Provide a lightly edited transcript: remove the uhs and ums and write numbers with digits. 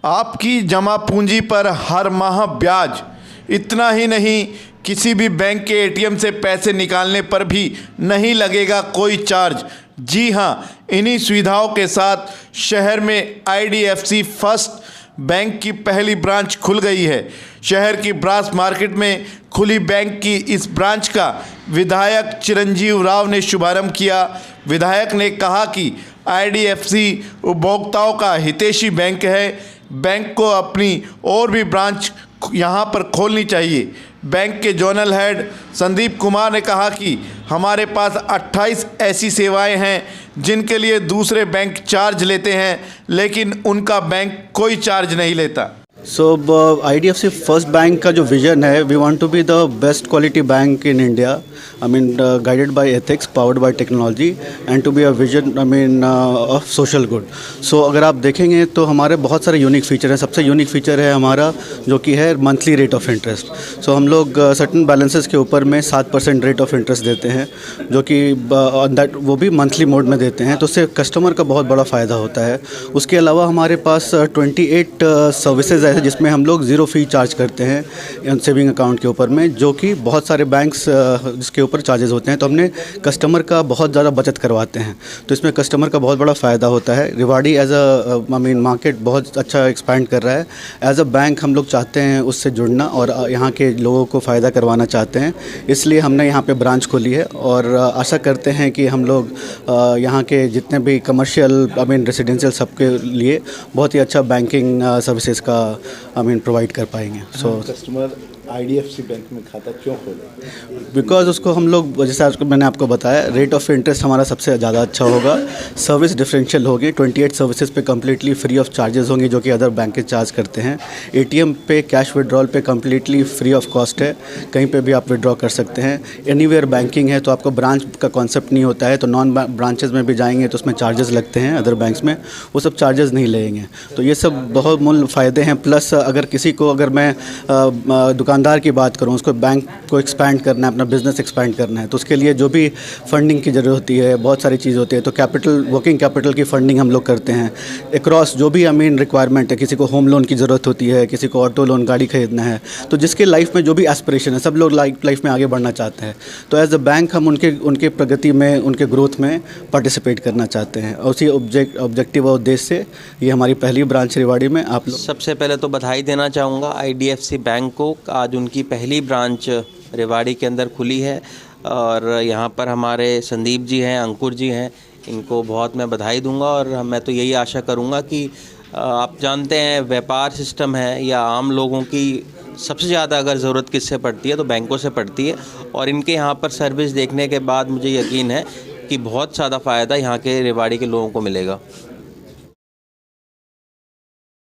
आपकी जमा पूंजी पर हर माह ब्याज। इतना ही नहीं, किसी भी बैंक के एटीएम से पैसे निकालने पर भी नहीं लगेगा कोई चार्ज। जी हाँ, इन्हीं सुविधाओं के साथ शहर में आईडीएफसी फर्स्ट बैंक की पहली ब्रांच खुल गई है। शहर की ब्रास मार्केट में खुली बैंक की इस ब्रांच का विधायक चिरंजीव राव ने शुभारंभ किया। विधायक ने कहा कि आईडीएफसी उपभोक्ताओं का हितैषी बैंक है। बैंक को अपनी और भी ब्रांच यहाँ पर खोलनी चाहिए। बैंक के जोनल हेड संदीप कुमार ने कहा कि हमारे पास 28 ऐसी सेवाएं हैं जिनके लिए दूसरे बैंक चार्ज लेते हैं, लेकिन उनका बैंक कोई चार्ज नहीं लेता। सो IDFC फर्स्ट बैंक का जो विजन है, we want to be the best quality bank in India. I mean guided by ethics, powered by technology and to be a vision I mean of social good. So अगर आप देखेंगे तो हमारे बहुत सारे यूनिक फीचर हैं। सबसे unique feature है हमारा जो कि है मंथली रेट ऑफ इंटरेस्ट। सो हम लोग सर्टन बैलेंसेस के ऊपर में 7% रेट ऑफ इंटरेस्ट देते हैं, जो कि दैट वो भी मंथली मोड में देते हैं, तो उससे कस्टमर का बहुत बड़ा फ़ायदा होता है। उसके अलावा हमारे पास 28 सर्विसेज है जिसमें हम लोग ज़ीरो फ़ी चार्ज करते हैं सेविंग अकाउंट के ऊपर में, जो कि बहुत सारे बैंक्स जिसके ऊपर चार्जेस होते हैं। तो हमने कस्टमर का बहुत ज़्यादा बचत करवाते हैं, तो इसमें कस्टमर का बहुत बड़ा फ़ायदा होता है। Rewari as I mean market बहुत अच्छा एक्सपैंड कर रहा है। एज अ बैंक हम लोग चाहते हैं उससे जुड़ना और यहाँ के लोगों को फ़ायदा करवाना चाहते हैं, इसलिए हमने यहाँ पे ब्रांच खोली है और आशा करते हैं कि हम लोग यहाँ के जितने भी कमर्शियल आई मीन रेजिडेंशियल सबके लिए बहुत ही अच्छा बैंकिंग सर्विसेज का आई मीन प्रोवाइड कर पाएंगे। सो कस्टमर आईडीएफसी बैंक में खाता क्यों खोले? बिकॉज उसको हम लोग जैसे मैंने आपको बताया, रेट ऑफ इंटरेस्ट हमारा सबसे ज़्यादा अच्छा होगा, सर्विस डिफरेंशियल होगी, 28 सर्विसेज पे कम्प्लीटली फ्री ऑफ चार्जेस होंगे जो कि अदर बैंक के चार्ज करते हैं। एटीएम पे कैश विड्रॉल पे कम्प्लीटली फ्री ऑफ कॉस्ट है, कहीं पे भी आप विड्रॉ कर सकते हैं। एनीवेयर बैंकिंग है, तो आपको ब्रांच का कॉन्सेप्ट नहीं होता है, तो नॉन ब्रांचेज में भी जाएंगे तो उसमें चार्जेस लगते हैं अदर बैंक्स में, वो सब चार्जेस नहीं लेंगे। तो ये सब बहुत मूल फ़ायदे हैं। प्लस अगर मैं दुकानदार की बात करूं, उसको बैंक को एक्सपैंड करना है, अपना बिजनेस एक्सपैंड करना है, तो उसके लिए जो भी फंडिंग की ज़रूरत होती है, बहुत सारी चीज़ होती है, तो कैपिटल वर्किंग कैपिटल की फंडिंग हम लोग करते हैं अक्रॉस जो भी आई मीन रिक्वायरमेंट है। किसी को होम लोन की ज़रूरत होती है, किसी को ऑटो लोन, गाड़ी खरीदना है, तो जिसके लाइफ में जो भी एस्पिरेशन है, सब लोग लाइफ में आगे बढ़ना चाहते हैं, तो एज अ बैंक हम उनके प्रगति में, उनके ग्रोथ में पार्टिसिपेट करना चाहते हैं। और उसी ऑब्जेक्टिव और उद्देश्य से ये हमारी पहली ब्रांच रेवाड़ी में आप लोग। सबसे पहले तो बधाई देना चाहूँगा आईडीएफसी बैंक को, आज उनकी पहली ब्रांच रेवाड़ी के अंदर खुली है और यहाँ पर हमारे संदीप जी हैं, अंकुर जी हैं, इनको बहुत मैं बधाई दूंगा। और मैं तो यही आशा करूँगा कि आप जानते हैं व्यापार सिस्टम है या आम लोगों की सबसे ज़्यादा अगर ज़रूरत किससे पड़ती है तो बैंकों से पड़ती है, और इनके यहाँ पर सर्विस देखने के बाद मुझे यकीन है कि बहुत ज़्यादा फ़ायदा यहाँ के रेवाड़ी के लोगों को मिलेगा।